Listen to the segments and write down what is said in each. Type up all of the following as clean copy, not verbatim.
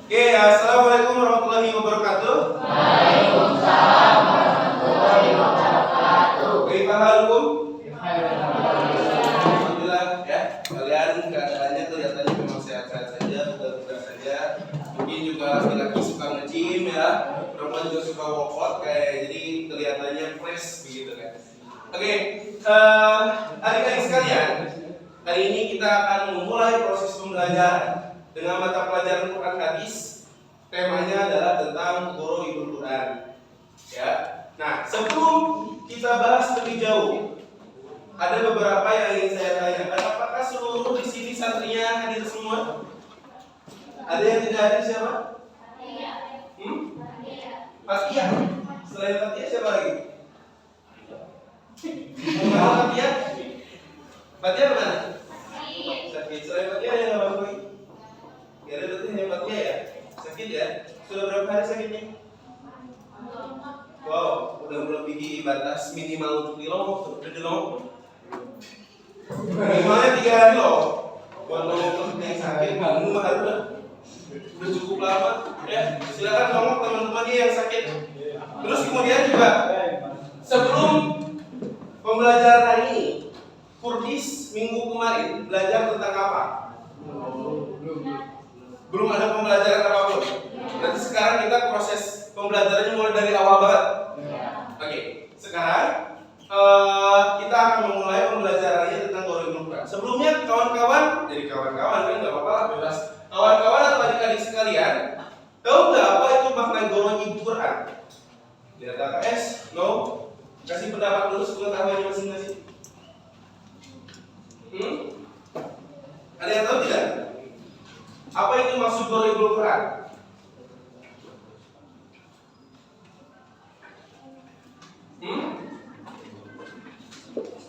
Oke, assalamualaikum warahmatullahi wabarakatuh. Waalaikumsalam warahmatullahi wabarakatuh. Kaifahalukum? Alhamdulillah ya. Kalian keadaannya kelihatannya memang sehat-sehat saja, bugar-bugar saja. Mungkin juga laki-laki suka nge-gym ya, perempuan juga suka workout kayak jadi kelihatannya fresh begitu kan. Oke, adik-adik sekalian, hari ini kita akan memulai proses pembelajaran dengan mata pelajaran Quran Hadis. Temanya adalah tentang Ghoroibul Quran. Ya. Nah, sebelum kita bahas lebih jauh, ada beberapa yang ingin saya tanyakan. Apakah seluruh di sini santrinya hadir semua? Ada yang tidak hadir siapa? Fatia. Selain Fatia siapa lagi? Mana Fatia? Fatia mana? Sakit. Selain Fatia ada yang nggak bagus lagi? Gak ada berarti hanya Fatia ya? Sakit ya? Sudah berapa hari sakitnya? Wow, udah melebihi batas minimal untuk dilongok. Udah dilongok? Minimalnya 3 hari loh. Buat ngomong yang sakit, kamu mah udah cukup lama. Ya, silakan ngomong teman-temannya yang sakit. Terus kemudian juga sebelum pembelajaran hari ini, Kurdis minggu kemarin belajar tentang apa? Belum ada pembelajaran apapun. Berarti sekarang kita proses pembelajarannya mulai dari awal banget. Oke, sekarang kita akan memulai pembelajarannya tentang Ghoroibul Quran. Sebelumnya kawan-kawan, jadi kawan-kawan kan nggak apa-apa lah, bebas. Kawan-kawan atau adik-adik sekalian, tahu nggak apa itu makna Ghoroibul Quran? Di KKS, no? Kasih pendapat dulu sepengetahuannya masing-masing. Ada yang tahu tidak? Apa itu maksud Ghoroibul Quran?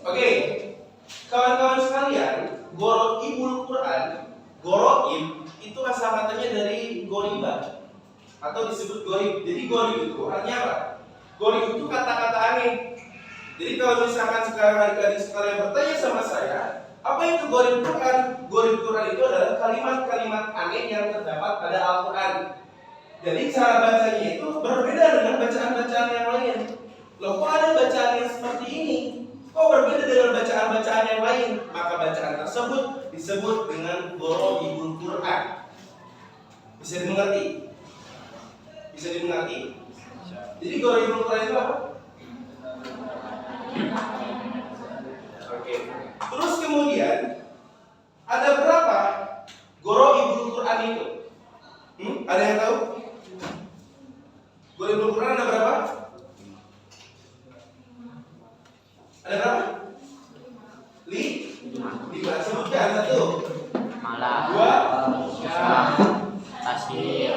Oke, kawan-kawan sekalian, Ghoroibul Quran, Ghoroib itu asal katanya dari Ghoriba atau disebut Ghorib. Jadi Ghorib itu artinya apa? Ghorib itu kata-kata aneh. Jadi kalau misalkan sekarang adik-adik sekalian bertanya sama saya, apa itu Ghoroibul Quran? Ghoroibul Quran itu adalah kalimat-kalimat aneh yang terdapat pada Al-Quran. Jadi cara bacanya itu berbeda dengan bacaan-bacaan yang lain. Loh, kok ada bacaan yang seperti ini? Kok berbeda dengan bacaan-bacaan yang lain? Maka bacaan tersebut disebut dengan Ghoroibul Quran. Bisa dimengerti? Bisa dimengerti? Jadi Ghoroibul Quran itu apa? Oke. Terus kemudian ada berapa Ghoroibul Quran itu? Ada yang tahu? Ghoroibul Quran ada berapa? Ada berapa? 5. Sebutkan. 1. Malam. 2. Syam. Tasbih.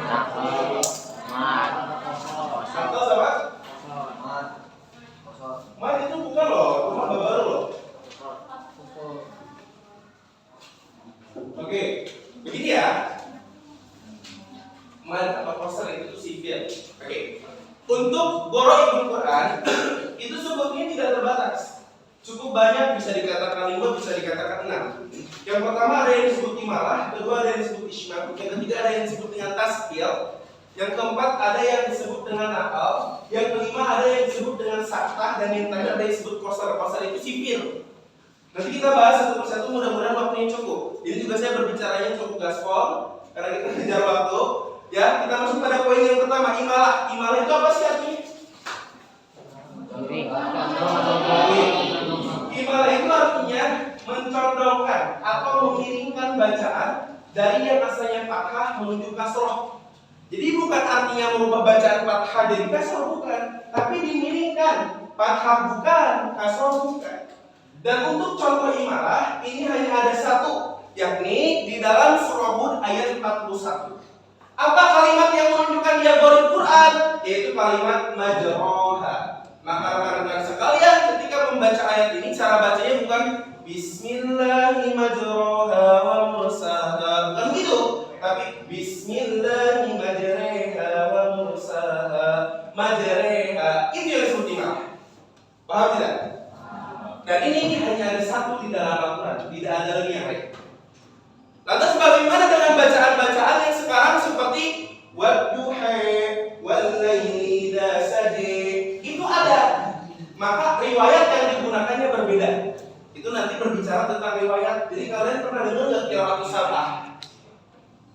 Nakhl. Mat. Atau sama? Mat itu bukan loh, rumah baru loh. Oke, begini ya. Mat apa poster itu sipil. Oke. Untuk Ghoroibul Quran itu sebutnya tidak terbatas. Cukup banyak, bisa dikatakan 5, bisa dikatakan 6. Yang pertama ada yang disebut imalah, kedua ada yang disebut ismam, yang ketiga ada yang disebut dengan tasqil, yang keempat ada yang disebut dengan nakal, yang kelima ada yang disebut dengan saktah, dan yang terakhir ada yang disebut qasar. Qasar itu sipil. Nanti kita bahas satu persatu, mudah-mudahan waktunya cukup. Ini juga saya berbicaranya cukup gaspol karena kita kejar waktu. Ya, kita masuk pada poin yang pertama, imalah. Imalah itu apa sih artinya? Imalah itu artinya mencondongkan atau mengiringkan bacaan dari yang asalnya fathah menuju kasroh. Jadi bukan artinya merubah bacaan fathah jadi kasroh, bukan, tapi dimiringkan. Fathah bukan, kasroh bukan. Dan untuk contoh imalah ini hanya ada satu, yakni di dalam surah Hud ayat 41. Apa kalimat yang menunjukkan dia Ghoroibul Quran? Yaitu kalimat majroha. Maka rekan-rekan sekalian, ketika membaca ayat ini cara bacanya bukan Bismillahirrahmanirrahim wa mursaha, bukan gitu, tapi Bismillahirrahmanirrahim wa mursaha majreha. Itu yang disebut imalah. Paham tidak? Dan ini hanya ada satu di dalam Al-Quran, tidak ada lagi yang lain. Lantas bagaimana dengan bacaan-bacaan yang sekarang seperti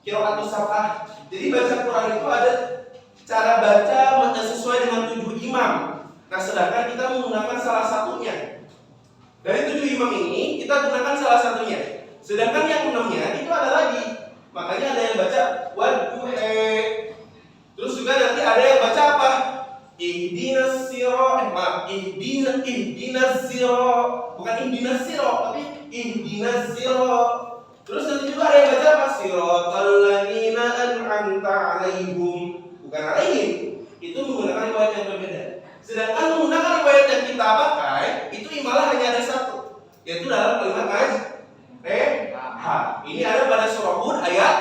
qiraatus sab'ah. Jadi baca Quran itu ada cara baca sesuai dengan 7 imam. Nah, sedangkan kita menggunakan salah satunya. Dari 7 imam ini kita gunakan salah satunya. Sedangkan yang 6-nya itu ada lagi. Makanya ada yang baca wadduha. Terus juga nanti ada yang baca apa? Ihdinas sirah, ihdinas sirah. Bukan ihdinas sirah, tapi ihdinas sirah. Terus nanti juga ada yang baca apa? Siratal ladzina an'amta 'alaihim. Bukan alaihim. Itu menggunakan riwayat yang berbeda. Sedangkan menggunakan riwayat yang kita pakai, itu imalah hanya ada satu, yaitu dalam kalimat ini ada pada surah Hud ayat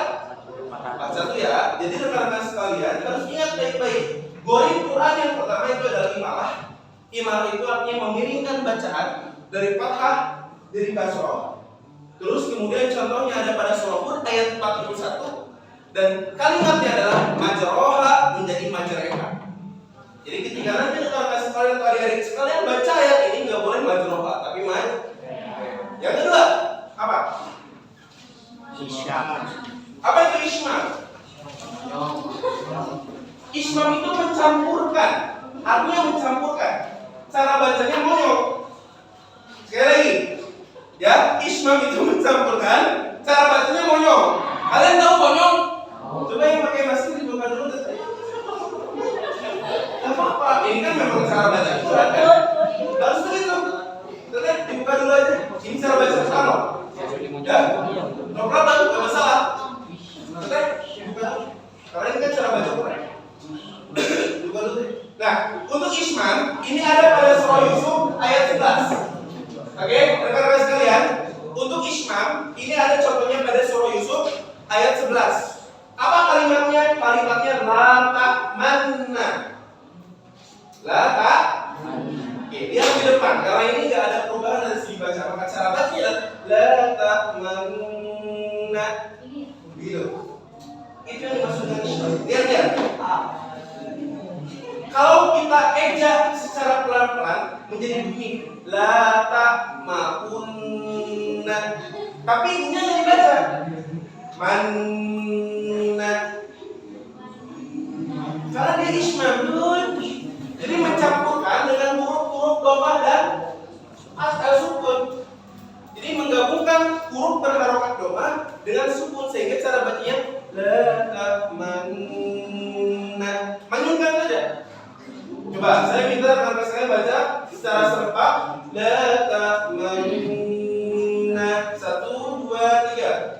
41 ya. Jadi rekan-rekan sekalian harus ingat baik-baik. Gori Quran yang pertama itu adalah imalah. Imalah itu artinya memiringkan bacaan dari fathah dari kasroh. Terus kemudian contohnya ada pada surah Hud ayat 41 dan kalimatnya adalah majroha menjadi majreha. Jadi ketika nanti rekan-rekan sekalian atau adik-adik sekalian baca ayat ini nggak boleh majroha tapi Yang kedua apa? Isyam. Apa itu ismam? Ismam itu mencampurkan, artinya mencampurkan. Cara bacanya monyong. Sekali lagi, ya, ismam itu mencampurkan, cara bacanya monyong. Kalian tahu monyong? Coba yang pakai masker dibuka dulu. Gak apa-apa, ini kan memang cara baca Quran kan? Harus begitu. Terus dibuka dulu aja. Ini cara baca Quran. Ya, no problem, gak masalah. Oke, buka dulu. Karena ini kan cara baca Quran. Buka dulu deh. Nah, untuk isman ini ada pada surah Yusuf ayat 11. Oke, rekan-rekan sekalian, untuk isman ini ada contohnya pada surah Yusuf ayat 11. Apa kalimatnya? Kalimatnya la ta'manna. La ta'manna. Oke, dia di depan karena ini nggak ada perubahan dari segi baca. Maka cara bacanya la ta'manna. Gitu. Itu yang dimaksud dengan isman. Lihat. Kalau kita ejak secara pelan-pelan menjadi bunyi la ta'maunna. Tapi ininya yang dibaca manna. Karena dia ismam, jadi mencampurkan dengan huruf-huruf dhammah dan asal sukun. Jadi menggabungkan huruf berharokat dhammah dengan sukun sehingga cara bacanya la ta'manna. Manyunkan saja. Coba saya minta rekan-rekan saya baca secara serempak la ta'manna. 1, 2, 3.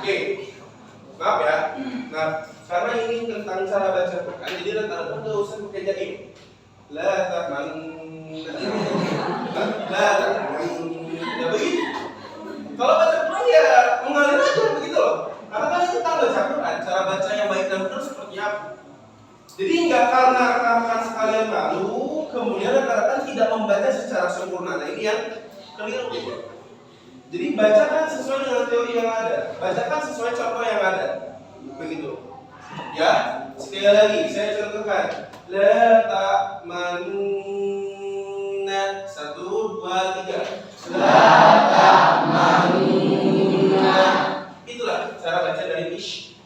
Oke, maaf ya. Nah, karena ini tentang cara baca Quran, jadi rekan-rekan nggak usah pakai jaim. La ta'manna. La ta'manna. Ya begitu. Kalau baca Quran ya mengalir aja begitu loh. Karena kan kita baca Quran, cara baca yang baik dan benar seperti apa. Jadi nggak karena rekan-rekan sekalian malu, kemudian rekan-rekan tidak membaca secara sempurna. Nah ini yang keliru. Jadi bacakan sesuai dengan teori yang ada, bacakan sesuai contoh yang ada, begitu. Ya, sekali lagi saya contohkan. La ta'manna. 1, 2, 3. La ta'manna. Itulah cara baca dari ish.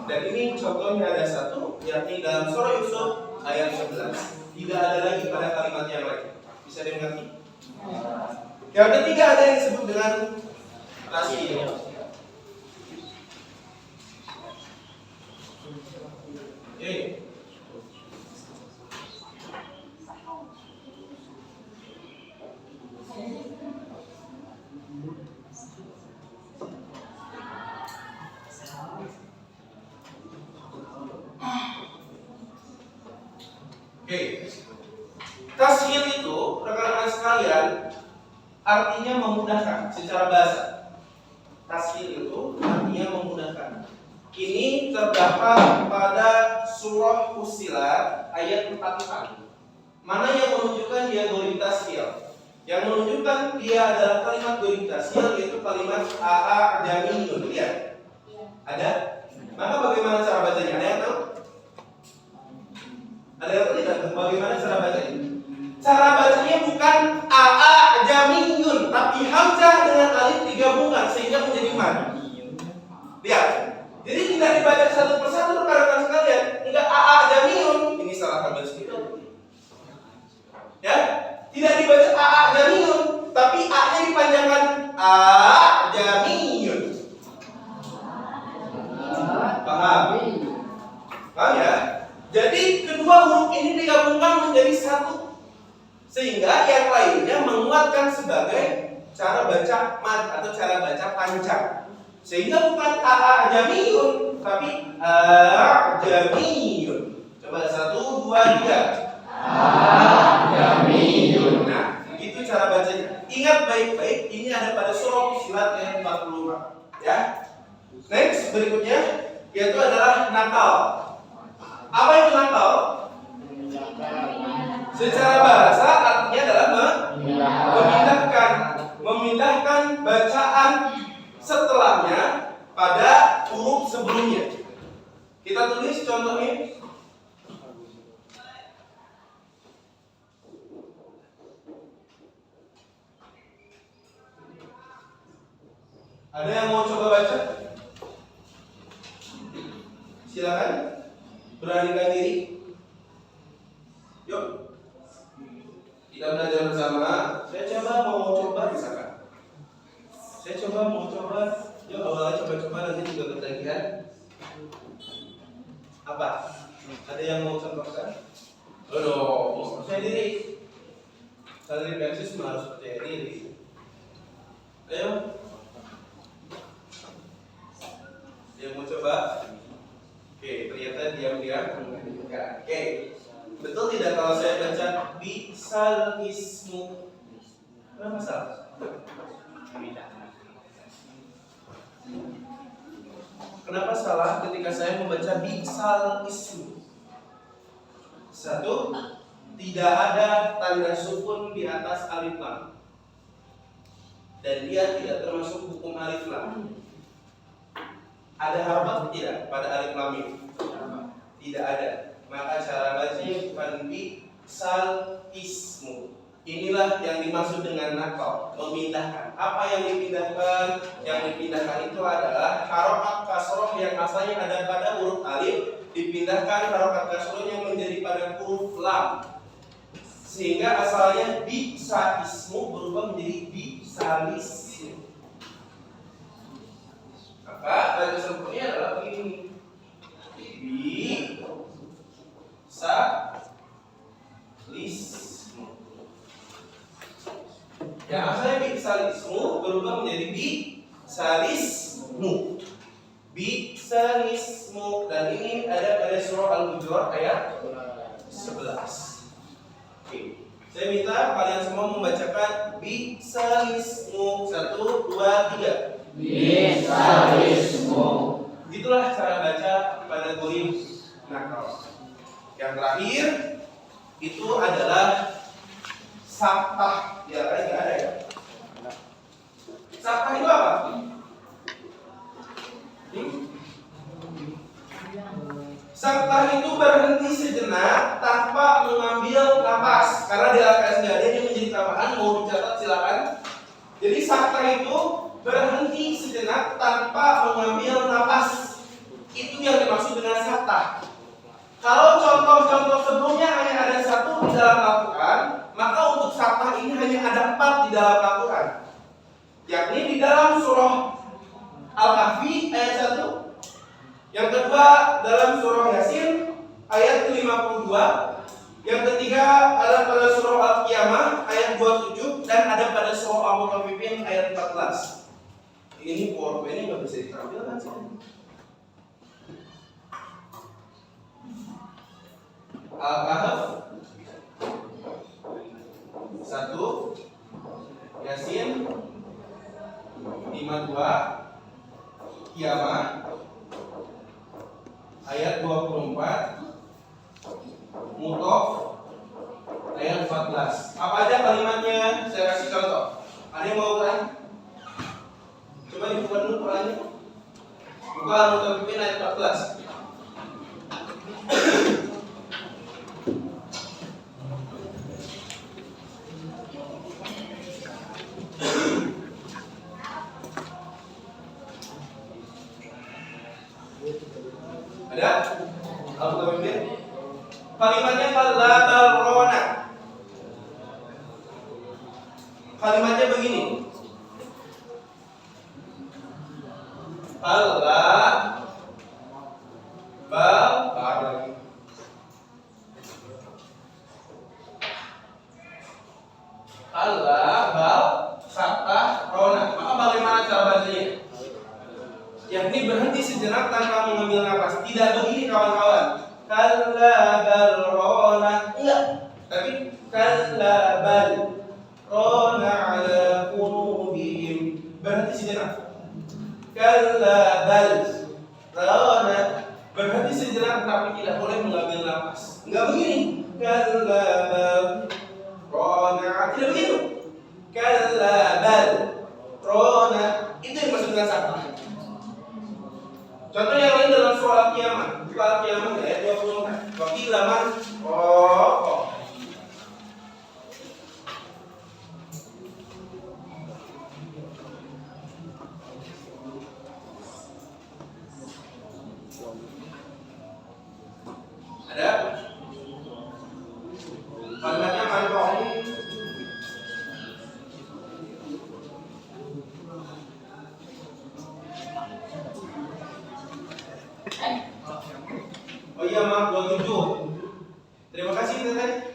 Dan ini contohnya ada satu, yakni dalam surah Yusuf ayat 11. Tidak ada lagi pada kalimat yang lain. Bisa dimengerti? Yang ketiga ada yang disebut dengan tasbih. Oke. Tashil itu rekan-rekan sekalian artinya memudahkan secara bahasa. Tashil itu artinya memudahkan. Ini terdapat pada surah Fussilat ayat 44. Mana yang menunjukkan dia ghairi tashil? Yang menunjukkan dia adalah kalimat ghairi tashil yaitu kalimat a'jamiyun. Lihat. Ada? Maka bagaimana cara bacanya? Ada yang tahu? Ada yang tahu tidak? Bagaimana cara bacanya? Cara bacanya bukan a'jamiyun, tapi hamzah dengan alif digabungkan sehingga bunyi mad. Lihat. Jadi tidak dibaca satu persatu rekan-rekan sekalian. Enggak aa jamiun. Ini salah tabel sedikit. Ya, tidak dibaca aa jamiun, tapi a-nya dipanjangkan a jamiun. Paham? Paham ya? Jadi kedua huruf ini digabungkan menjadi satu, sehingga yang lainnya menguatkan sebagai cara baca mad atau cara baca panjang. Sehingga bukan a jamiun, tapi a jamiun. Coba 1, 2, 3. Jamiyun. Nah, itu cara bacanya. Ingat baik-baik, ini ada pada surah Fussilat ayat 44. Ya. Next berikutnya yaitu adalah nakal. Apa itu nakal? Secara bahasa artinya adalah memindahkan bacaan setelahnya pada huruf sebelumnya. Kita tulis contohnya. Ada yang mau coba baca? Silakan. Beranikan diri. Yuk. Kita belajar bersama. Saya mau coba misalkan. Yuk awalnya coba-coba nanti juga ketagihan. Apa? Ada yang mau contohkan? Aduh, percaya diri. Santri Persis harus percaya diri. Ayo. Yang mau coba? Oke, ternyata diam-diam. Oke, betul tidak kalau saya baca bisal ismu? Kenapa salah? Kenapa salah ketika saya membaca bisal ismu? Satu, tidak ada tanda sukun di atas alif lam, dan dia tidak termasuk hukum alif lam. Ada harakat tidak pada alif lam ini? Tidak ada. Maka cara bacanya bukan bisal ismu. Inilah yang dimaksud dengan nakal, memindahkan. Apa yang dipindahkan? Yang dipindahkan itu adalah harakat kasroh yang asalnya ada pada huruf alif, dipindahkan harakat kasrohnya menjadi pada huruf lam, sehingga asalnya bisa ismu berubah menjadi bisalis. Maka baca sempurna adalah begini. Bisalismu. Yang asalnya bisalismu berubah menjadi bisalismu. Bisalismu. Dan ini ada pada surah Al-Hujurat ayat 11. Oke. Saya minta kalian semua membacakan bisalismu. 1, 2, 3. Bisalismu. Itulah cara baca pada gurih nakal. Yang terakhir itu adalah saktah. Ya, nggak ada ya? Saktah itu apa? Saktah itu berhenti sejenak tanpa mengambil napas. Karena di LKS nggak ada, ini menjadi tambahan. Mau dicatat silakan. Jadi saktah itu berhenti sejenak tanpa mengambil napas. Itu yang dimaksud dengan saktah. Kalau contoh-contoh sebelumnya hanya ada 1 di dalam Al-Quran, maka untuk saktah ini hanya ada 4 di dalam Al-Quran. Yakni di dalam surah Al-Kahfi ayat 1. Yang kedua dalam surah Yasin ayat ke-52. Yang ketiga ada pada surah Al-Qiyamah ayat 27 dan ada pada surah Al-Mutaffifin ayat 14. Ini PowerPoint-nya nggak bisa ditampilkan sih. Al-Kahf 1, Yasin 52, Qiyamah ayat 24, Mutaf ayat 14. Apa aja kalimatnya? Saya kasih contoh. Ada yang mau Quran? Coba dibuka dulu Qurannya. Buka Al-Mutaffifin ayat 14. Kalimatnya kalla balrona. Kalimatnya begini. Kalla bal lagi. Kalla bal rona. Maka bagaimana cara bacanya? Yakni berhenti sejenak tanpa mengambil nafas. Tidak begini kawan-kawan. Kalla bal rona. Enggak. Tapi kalla bal rona ala qulubihim. Berhenti sejenak. Kalla bal rona. Berhenti sejenak tapi tidak boleh mengambil nafas. Enggak begini. Kalla bal rona. Tidak begitu. Kalla bal rona. Itu yang maksud dengan sakta. Contoh yang lain dalam surah Al-Qiyamah. Surah Al-Qiyamah ayat 24. Waqila man ada kalimatnya man. Oh iya, maaf 27. Terima kasih kita tadi.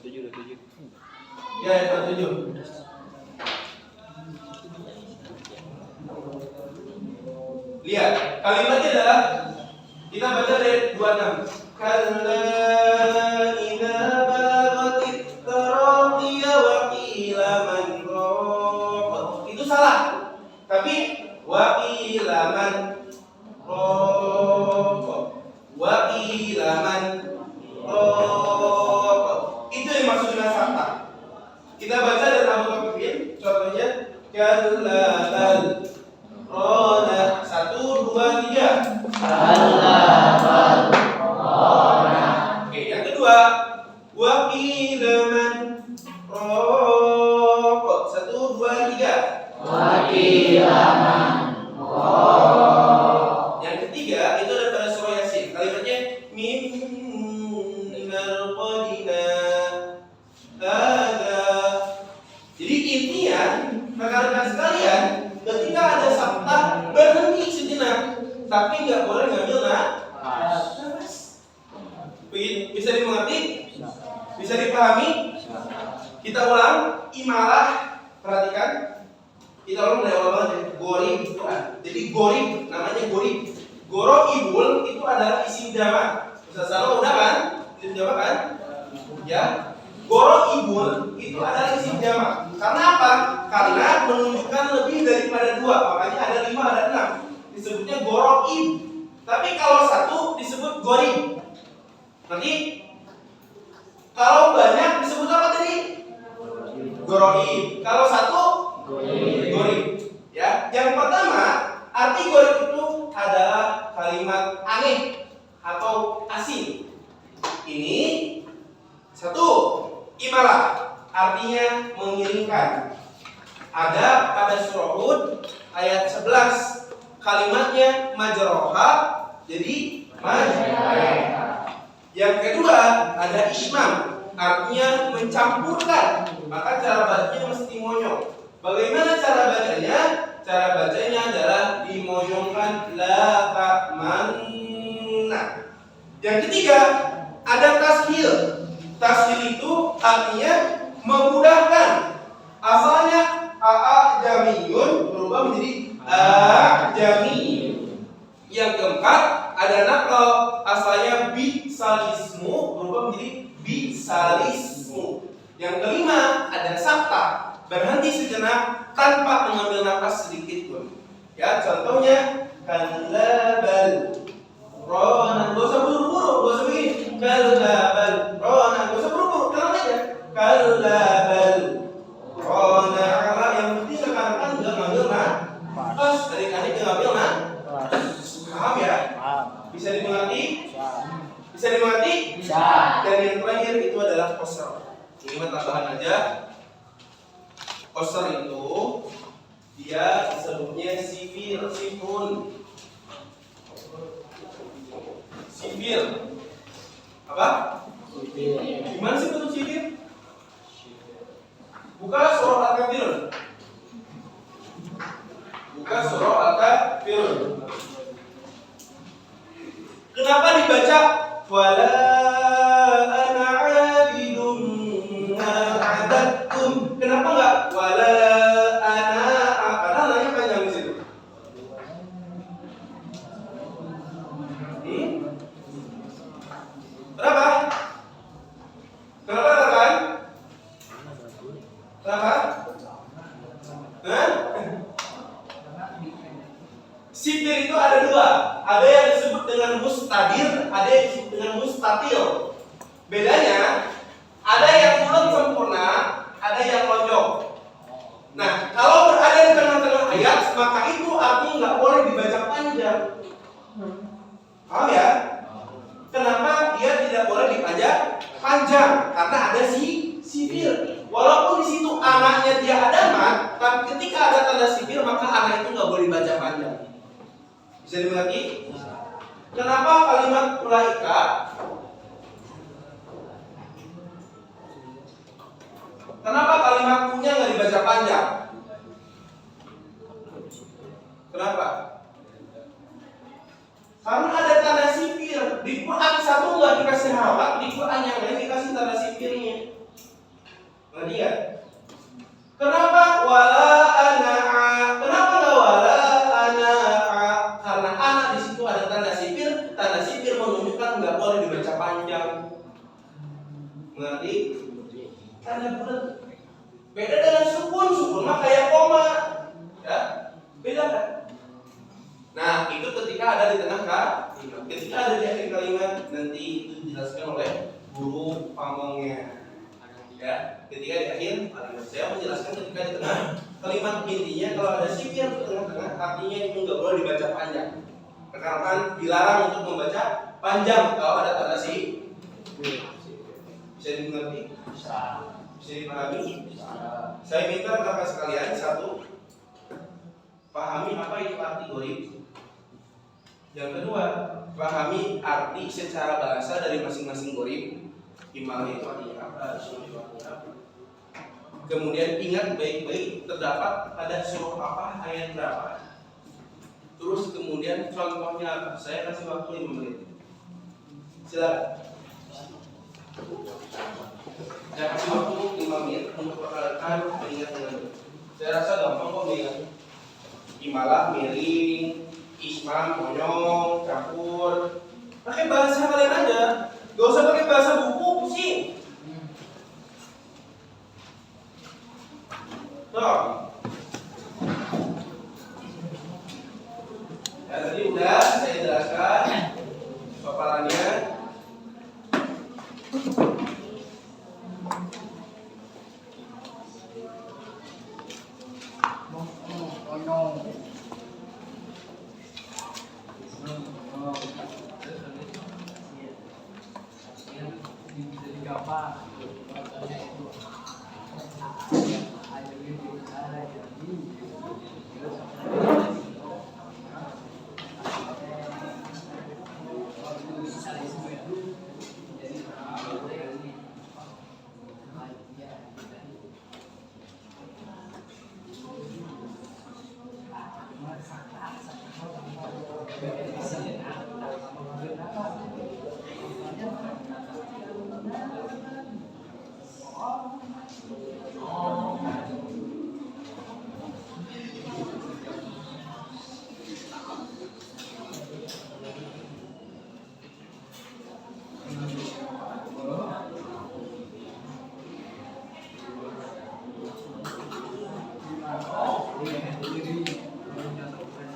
27. Ya, 27. Lihat, kalimatnya adalah kita baca dari 26. Kalla idza balaghatit taraqiya wa qila man raq. Itu salah. Tapi wa qila man wa ilaman itu yang maksud dengan sakta. Kita baca dari Abu Bakrin, contohnya kalla bal rona 1 2 3. Kalla bal rona. Oke, yang kedua wa ilaman raq 1 2 3. Wa ilaman Yang ketiga itu ada pada surah Yasin. Kalimatnya mim marqadina ada. Jadi intinya rekan-rekan sekalian, ketika ada sabta berhenti sejenak, tapi nggak boleh ngambil nafas. Bisa dimengerti? Bisa dipahami? Kita ulang imalah, perhatikan. Kita ulang dari awal banget ya. Gorib itu jadi gorib namanya gorib. Goro ibul itu adalah isim jamak. Ustaz Salo udah kan? Isim jamak kan? Ya. Goro ibul itu adalah isim jamak. Karena apa? Karena menunjukkan lebih daripada 2. Makanya ada 5 ada 6. Disebutnya goro ib. Tapi kalau 1 disebut gorib. Nanti kalau banyak disebut apa tadi? Goroib. Kalau 1 gorib. Ya, yang pertama arti gorib itu adalah kalimat aneh atau asing. Ini 1 imalah, artinya mengiringkan. Ada pada surah Hud ayat 11 kalimatnya majroha jadi majroha. Yang kedua ada ismam, artinya mencampurkan. Maka cara bacanya mesti monyong. Bagaimana cara bacanya? Cara bacanya adalah dimoyongkan la ta'manna. Yang ketiga ada tashil. Tashil itu artinya memudahkan. Asalnya a'jamiyun berubah menjadi a'jamiyun. Yang keempat ada naqal. Asalnya bisalismu berubah menjadi bisalismu. Yang kelima ada sakta, berhenti sejenak tanpa mengambil nafas sedikit pun. Ya, contohnya kalla bal rona. Gak usah buru-buru, gak usah begini. Kalla bal rona, gak usah buru-buru, tenang aja. Kalla bal rona. Yang penting rekan-rekan udah ngambil nafas. Dari tadi dia ngambil nafas. Paham ya? Bisa dimengerti? Bisa dimengerti? Bisa. Dan yang terakhir itu adalah qasar. Ini tambahan aja. Qasar itu dia disebutnya sifir. Apa? Gimana sih bentuk sipir? Buka surah Al-Kafirun. Buka surah Al-Kafirun. Kenapa dibaca wala ana 'abidun ma 'abadtum? Kenapa enggak wala ana? Karena ananya panjang di situ. Kenapa? Kenapa katakan? Kenapa? Hah? Sipir itu ada dua. Ada yang disebut dengan mustadir, ada yang disebut dengan mustatil. Bedanya, ada yang bulat sempurna, ada yang lonjong. Nah, kalau berada di tengah-tengah ayat, maka itu artinya nggak boleh dibaca panjang. Paham ya? Kenapa dia tidak boleh dibaca panjang? Karena ada sipir. Walaupun di situ anaknya dia ada mat, tapi ketika ada tanda sipir, maka anak itu nggak boleh dibaca panjang. Bisa dimengerti? Kenapa kalimat ulaika? Kenapa kalimat punya nggak dibaca panjang? Kenapa? Karena ada tanda sipir. Di Quran satu nggak dikasih halaman, di Quran yang lain dikasih tanda sipirnya. Ngerti ya? Kenapa wala ana'a? Kenapa nggak wala ana'a? Karena anak di situ ada tanda sipir. Tanda sipir menunjukkan nggak boleh dibaca panjang. Ngerti? Tanda bulat. Beda dengan sukun mah kayak koma, ya? Beda kan? Nah, itu ketika ada di tengah kalimat. Ketika ada di akhir kalimat, nanti itu dijelaskan oleh guru pamongnya. Ya, ketika di akhir kalimat saya menjelaskan ketika di tengah kalimat intinya kalau ada sipir di tengah-tengah artinya itu nggak boleh dibaca panjang. Rekan-rekan dilarang untuk membaca panjang kalau ada tanda sipir. Bisa dimengerti? Bisa dipahami? Bisa. Saya minta rekan sekalian satu, pahami apa itu arti ghaib. Yang kedua, pahami arti secara bahasa dari masing-masing ghaib. Imalah itu artinya apa? Sunnah itu artinya apa? Kemudian ingat baik-baik terdapat pada surah apa, ayat berapa. Terus kemudian contohnya apa? Saya kasih waktu 5 menit. Silakan. Saya kasih waktu 5 menit untuk rekan mengingat dengan baik. Saya rasa gampang kok mengingat. Imalah, miring, ismam, monyong, campur. Pakai bahasa kalian aja. Gak usah pakai bahasa buku, pusing. Tuh. Ya, tadi udah saya jelaskan paparannya.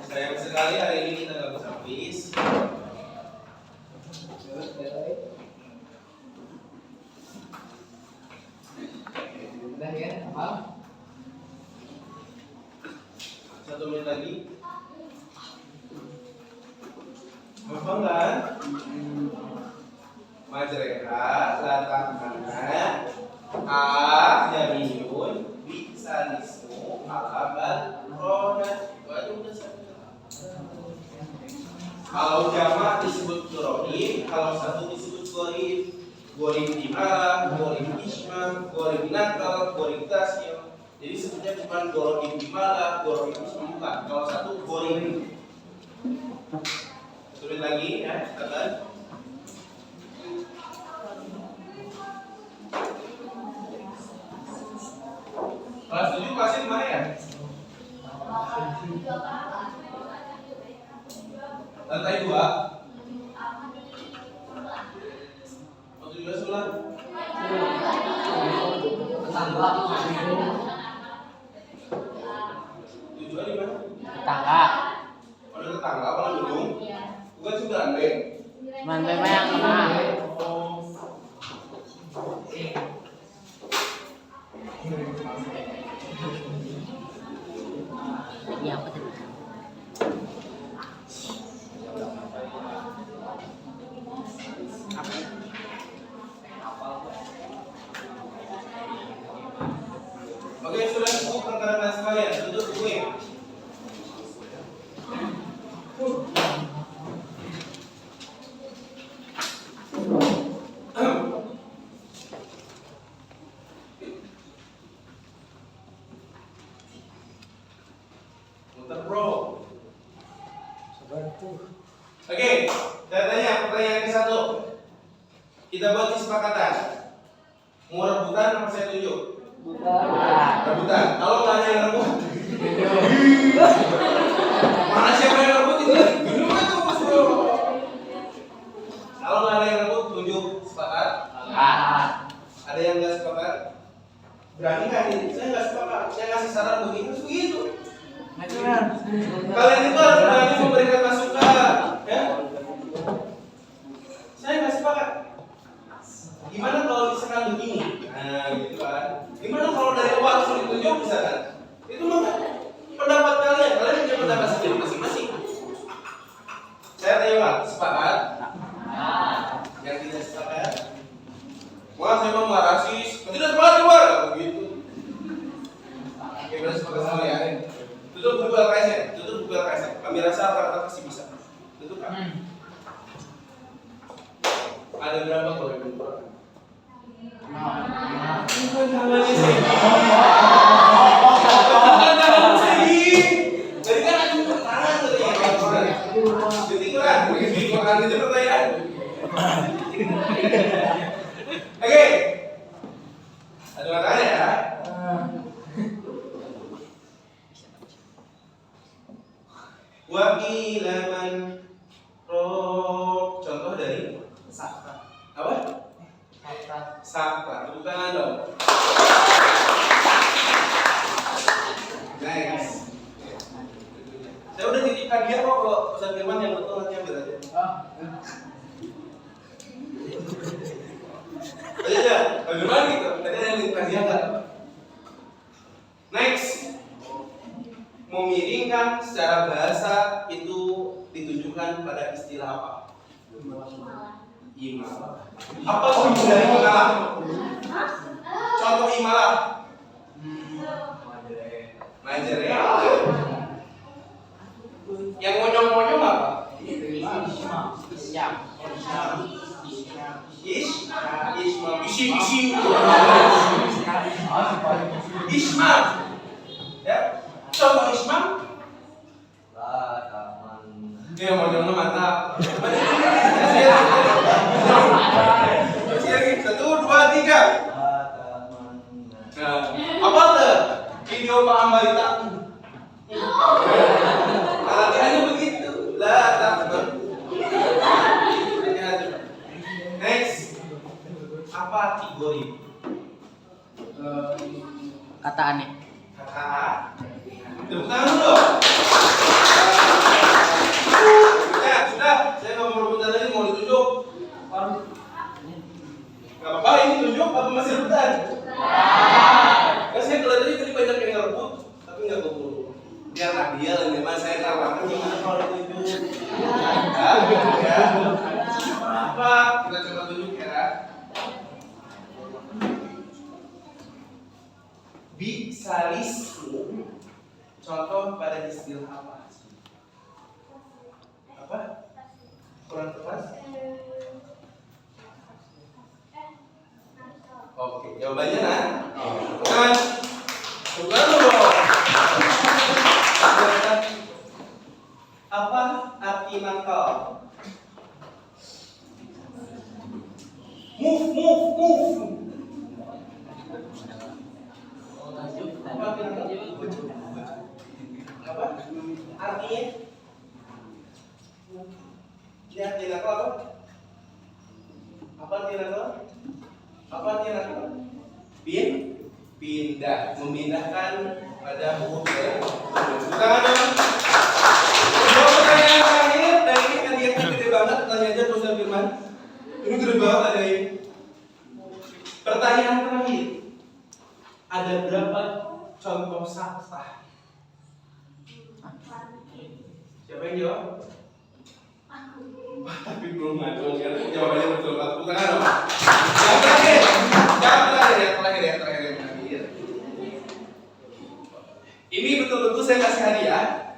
Sayang sekali hari ini kita nggak bisa quiz. Satu menit lagi. Gampang kan? Majreha, latakana, jamiyun, bisalismu, alabat, roda. Itu aja udah satu. Kalau jamak disebut quraib, kalau satu disebut gorib, gorib imala, gorib isma, gorib nakal, gorib tasyo. Jadi sebutnya bukan gorib imala, gorib isma, bukan. Kalau satu gorib. Tulis lagi ya, katakan. Kelas 7 kelasnya di mana ya? Lantai 2. Oh, 17 sebelah. Tujuan di mana? Tetangga. Oh, ada tetangga apa gedung? Bukan 9B. 9B mah yang kena. Lagi apa tuh? Oke, sudah cukup rekan-rekan sekalian, duduk gue. Muter bro. Oke, saya tanya pertanyaan ke satu. Kita buat kesepakatan. Mau rebutan apa saya tunjuk? Rebutan. Kalau nggak ada yang rebut, mana siapa yang rebut itu? Minum itu bos bro. Kalau nggak ada yang rebut, tunjuk sepakat. Ada yang nggak sepakat? Berani nggak nih? Saya nggak sepakat. Saya ngasih saran begitu, begitu. Kalian itu harus berani memberikan masukan, ya? Saya nggak sepakat. Gimana kalau misalkan begini? Nah, gitu kan. Gimana kalau dari awal sudah ditunjuk misalkan? Itu mah pendapat kalian. Kalian punya pendapat sendiri masing-masing. Saya tanya Pak, sepakat? Yang tidak sepakat? Wah, saya mau rasis. Tidak sepakat keluar, begitu. Oke, berarti sepakat sama ya. Tutup Google KS ya, tutup Google KS. Kami rasa rata-rata pasti bisa. Tutup kan? Ada berapa kalau yang berapa? Jadi kan ada pertanyaan katanya. Jadi kurang itu pertanyaan. Oke. Ada makanya ya. Wakilaman roh, contoh dari sakta. Apa? Sakta. Tepuk tangan dong. Nice. Saya udah titipkan dia kok kalau Ustaz Firman yang betul nanti ambil aja. Aja ya, Firman gitu. Tadi ada yang titipkan dia nggak? Next. Memiringkan secara bahasa itu ditunjukkan pada istilah apa? Imalah. Apa contoh dari imalah? Contoh imalah. Majere. Yang monyong-monyong apa? Isma. Ya. Contoh Isma. Ya monyongnya mantap. Satu, dua, tiga. Nah, apa tuh? Video paham balita. Latihannya begitu. Lah, takut. Next. Apa kategori? Kata aneh. Kata. Tepuk tangan dulu. Sudah. Saya nggak mau rebutan lagi, mau ditunjuk. Gak apa-apa, ini tunjuk apa masih rebutan? Kan saya kelihatannya tadi banyak yang ngerebut, tapi nggak keburu. Biar adil, memang saya kawan. Gimana kalau ditunjuk? Ya. Apa? Kita coba tunjuk ya. Bisalismu. Contoh pada istilah apa? Apa? Kurang tepat? Jawabannya kan? Bukan dong. Apa arti nakal? Move. Apa arti nakal? Apa? Artinya? Ini arti nakal apa? Apa arti nakal? Apa arti nakal? Pindah, memindahkan pada huruf ya. Tangan dong. Dua pertanyaan terakhir, dan ini hadiahnya gede banget. Tanya aja Ustaz Firman. Ini gede banget ada ini. Pertanyaan terakhir. Ada berapa contoh sakta? Siapa yang jawab? Tapi belum ngajuan kan? Jawabannya betul. Tepuk tangan dong. Yang terakhir. Ini betul-betul saya kasih hadiah.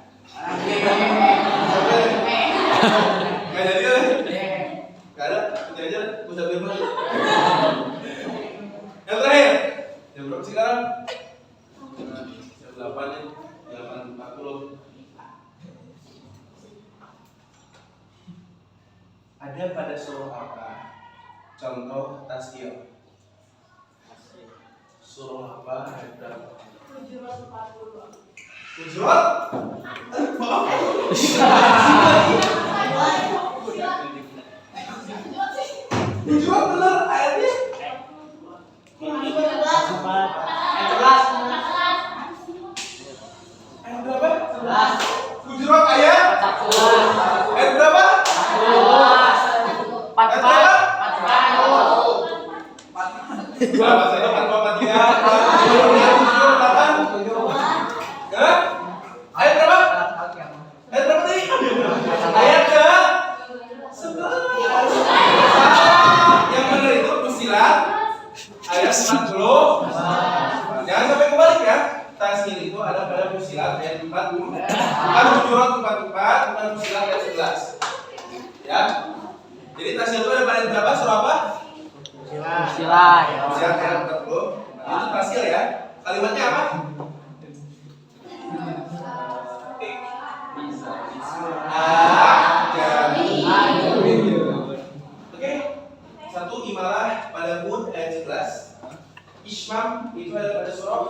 Nggak jadi kan? Nggak ada. Kita aja Ustaz Firman. Yang terakhir. Jam berapa sih sekarang? Jam 8 nih. 8.40. Ada pada surah apa? Contoh tasbih. Surah apa ayat berapa? Hujurat? Hujurat benar ayatnya? Ayat berapa? Hujurat ayat? Ayat berapa? Berapa? Saya 4, 4, 3, 4, 5, 6, 7, 8. Ayat berapa? Ayat berapa tadi? Ayat ke 11. Yang benar itu Fussilat ayat 40. Jangan sampai kebalik ya. Tasbih itu ada pada Fussilat ayat 4, bukan Hujurat 44, bukan Fussilat ayat 11. Ya. Jadi tasbih itu ada pada ayat berapa? Surah apa? Fussilat. Fussilat ayat 40. Itu tasbih ya. Kalimatnya apa? Oke. Satu Imalah pada Hud ayat 11. Ismam itu ada pada surah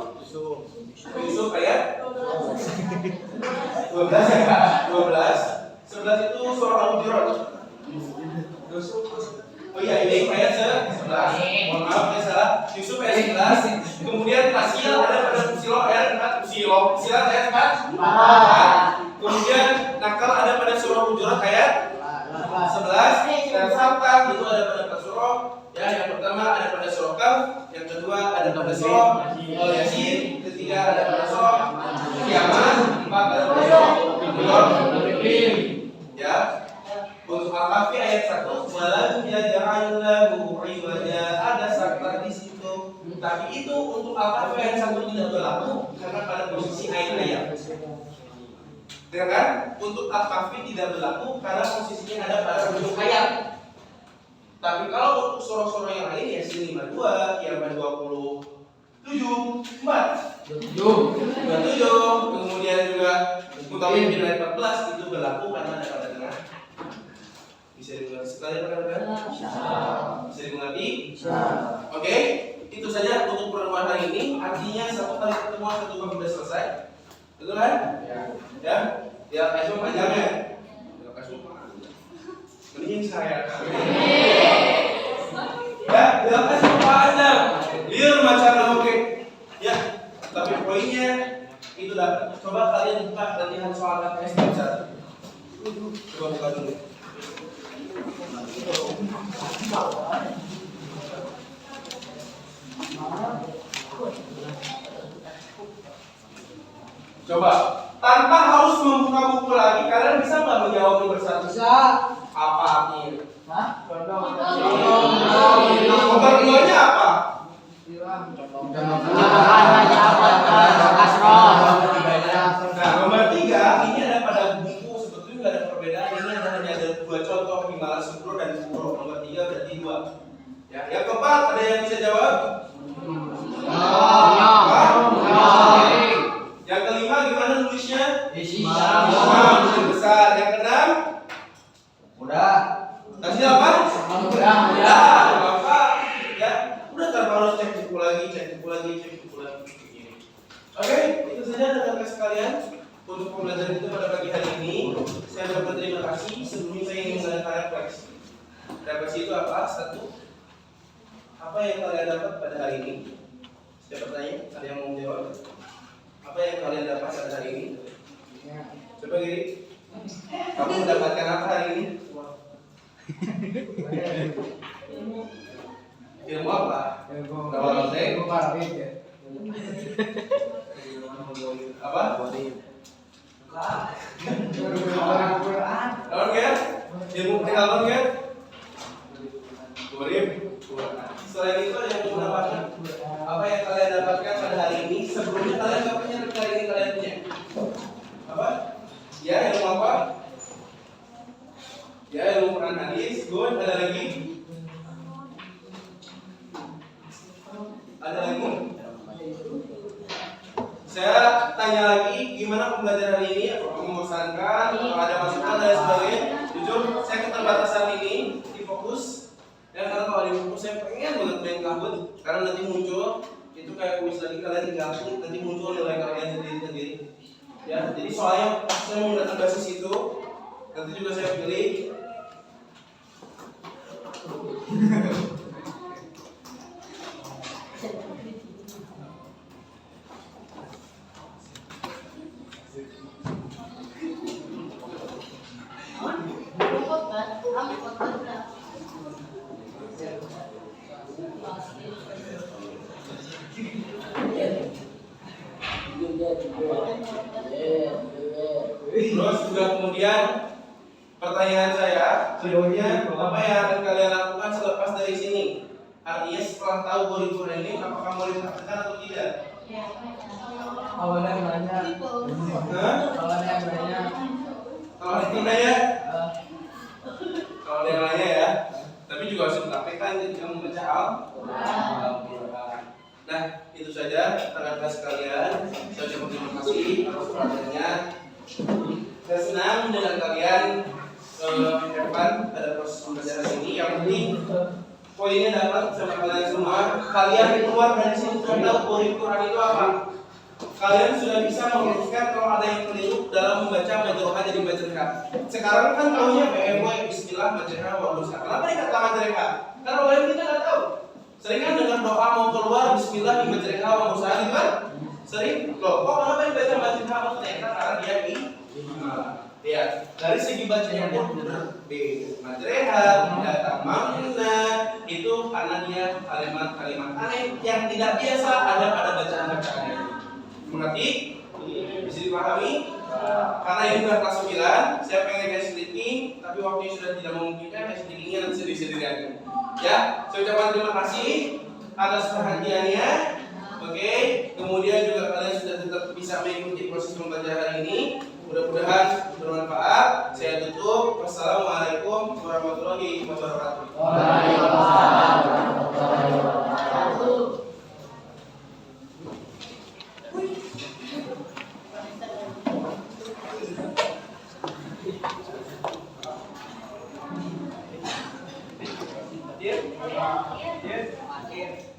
Yusuf ayat 12 ya. 12. 11 itu surah Al-Hujurat. Oh iya, ini ayat 11. Mohon maaf saya salah. Yusuf ayat 11. Kemudian Tasil ada pada Fusilat ayat 4. Fusilat ayat 4. Kemudian Nakal ada pada surah Hujurat ayat 11. Dan Sabta itu ada pada surah. Ya, yang pertama ada pada surah Kaf, yang kedua ada pada surah Yasin, ketiga ada pada surah Kiamat, 4 ada pada surah ya. Untuk Al-Kahfi ayat 1, walam yaj'allahu iwaja, ada sakta di situ. Tapi itu untuk Al-Kahfi ayat 1 tidak berlaku karena pada posisi ayat. Ya kan? Untuk Al-Kahfi tidak berlaku karena posisinya ada pada ujung ayat. Tapi kalau untuk surah-surah yang lain ya Yasin 52, Kiamat 27, 27, kemudian juga Mutaffifin ayat 14 itu berlaku karena ada pada tengah. Bisa dimengerti sekali rekan-rekan? Bisa dimengerti? Oke, itu saja untuk pertemuan hari ini. Artinya satu kali pertemuan satu bab sudah selesai. Betul kan? Ya. Ya, kasih panjang ya. Ya, kasih mending saya. Ya, ya kasih panjang. Liur macam oke. Ya, tapi poinnya itu dah. Coba kalian buka latihan soal KTS bisa. Coba buka dulu. Coba tanpa harus membuka buku lagi, kalian bisa nggak menjawabnya bersatu? Bisa. Apa artinya? Hah? Nomor 2-nya apa? Nah, nomor 3 ini ada pada buku sebetulnya nggak ada perbedaan. Ini hanya ada 2 contoh, Himala Sukro dan Kuro. Nomor 3 berarti 2. Ya, yang keempat ada yang bisa jawab? Bapak ya udah tanpa harus cek buku lagi. Oke, itu saja rekan-rekan sekalian untuk pembelajaran kita pada pagi hari ini. Saya dapat terima kasih. Sebelumnya saya ingin mengadakan refleksi. Refleksi itu apa? Satu, apa yang kalian dapat pada hari ini? Siapa bertanya? Ada yang mau menjawab? Apa yang kalian dapat pada hari ini? Coba Giri. Kamu mendapatkan apa hari ini? Ilmu apa? Apa? Lawan kan? Ilmu pengalaman kan? Selain itu ada yang mau menambahkan? Apa yang kalian dapatkan pada hari ini? Sebelumnya kalian nggak punya, tapi hari ini kalian punya. Apa? Ya, ilmu apa? Ya, ilmu Quran hadis. Good. Ada lagi? Ada lagi? Saya tanya lagi, gimana pembelajaran hari ini? Apakah membosankan? Apakah ada masukan dan sebagainya? Jujur, saya keterbatasan ini di fokus. Dan karena kalau di fokus saya pengen banget main kabut, karena nanti muncul itu kayak kuis lagi kalian digabung, nanti muncul nilai kalian sendiri. Ya, jadi soalnya saya menggunakan basis itu, nanti juga saya pilih. Terus juga kemudian pertanyaan saya, sebelumnya apa yang akan kalian lakukan selepas dari sini? Artinya setelah tahu kurikulum ini, apakah mau dipraktekkan atau tidak? Awalnya nanya. Kalau itu nanya, kalau yang nanya ya, tapi juga harus dipraktekkan ketika membaca Al-Quran. Nah, itu saja rekan-rekan sekalian. Saya ucapkan terima kasih atas perhatiannya. Saya senang dengan kalian depan pada proses pembelajaran ini. Yang penting poinnya dapat sama kalian semua. Kalian keluar dari sini sudah tahu kurikulum itu apa. Kalian sudah bisa memutuskan kalau ada yang keliru dalam membaca majruhah jadi majruhah. Sekarang kan tahunya BMW, Bismillah, majruhah, wadusa. Kenapa dikata majruhah? Karena orang kita nggak tahu. Sering kan dengar doa mau keluar Bismillah di majruhah, wadusa gitu kan? Sering. Loh, kok kenapa dibaca majruhah? Ternyata karena dia di ya, dari segi bacanya pun berbeda. Majruhah, datang makna itu karena dia kalimat-kalimat aneh yang tidak biasa ada pada bacaan-bacaannya. Mengerti? Bisa dipahami? Karena ini sudah kelas 9, saya pengen guys sleeping, tapi waktunya sudah tidak memungkinkan, guys sleepingnya nanti sedih-sedih aja. Ya, saya ucapkan terima kasih atas perhatiannya. Oke, kemudian juga kalian sudah tetap bisa mengikuti proses pembelajaran ini. Mudah-mudahan bermanfaat. Saya tutup. Wassalamualaikum warahmatullahi wabarakatuh. Waalaikumsalam warahmatullahi wabarakatuh. Yes.